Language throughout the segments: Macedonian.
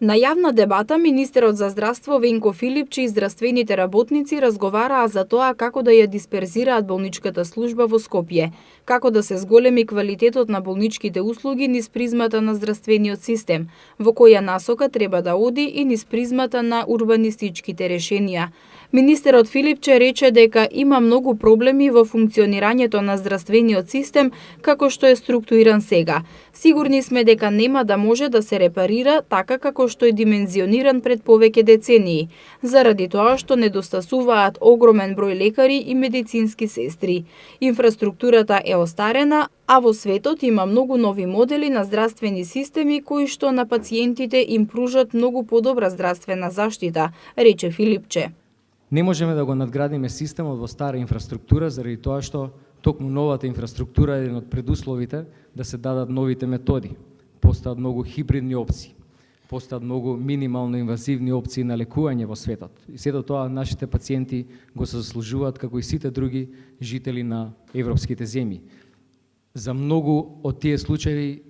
На јавна дебата, министерот за здравство Венко Филипче и здравствените работници разговараа за тоа како да ја дисперзираат болничката служба во Скопје, како да се зголеми квалитетот на болничките услуги низ призмата на здравствениот систем, во која насока треба да оди и низ призмата на урбанистичките решенија. Министерот Филипче рече дека има многу проблеми во функционирањето на здравствениот систем како што е структуриран сега. Сигурни сме дека нема да може да се репарира така како што е димензиониран пред повеќе децении, заради тоа што недостасуваат огромен број лекари и медицински сестри. Инфраструктурата е остарена, а во светот има многу нови модели на здравствени системи кои што на пациентите им пружат многу подобра здравствена заштита, рече Филипче. Не можеме да го надградиме системот во стара инфраструктура заради тоа што токму новата инфраструктура е еден од предусловите да се дадат новите методи. Постојат многу хибридни опции, постојат многу минимално инвазивни опции на лекување во светот. И сето тоа нашите пациенти го заслужуваат како и сите други жители на европските земји. За многу од тие случаи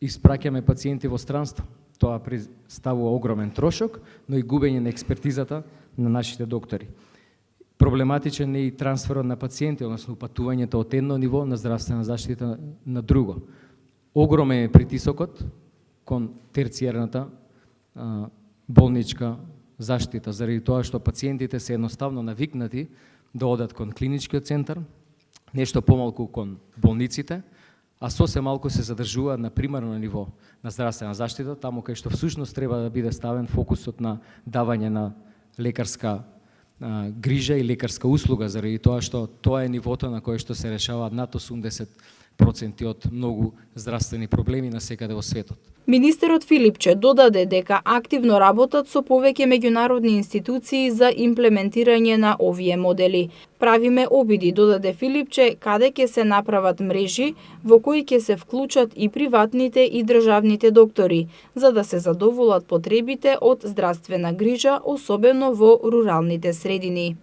испраќаме пациенти во странство. Тоа представува огромен трошок, но и губење на експертизата на нашите доктори. Проблематичен е и трансферот на пациенти, односно патувањето од едно ниво на здравствена заштита на друго. Огромен е притисокот кон терцијерната болничка заштита, заради тоа што пациентите се едноставно навикнати да одат кон клиничкиот центар, нешто помалку кон болниците, а сосем малку се задржуваат на примарно ниво на здравствена заштита, таму кај што всушност треба да биде ставен фокусот на давање на лекарска грижа и лекарска услуга, заради тоа што тоа е нивото на кое што се решаваат над 80% од многу здравствени проблеми на секаде во светот. Министерот Филипче додаде дека активно работат со повеќе меѓународни институции за имплементирање на овие модели. Правиме обиди, додаде Филипче, каде ќе се направат мрежи во кои ќе се вклучат и приватните и државните доктори, за да се задоволат потребите од здравствена грижа, особено во руралните средини.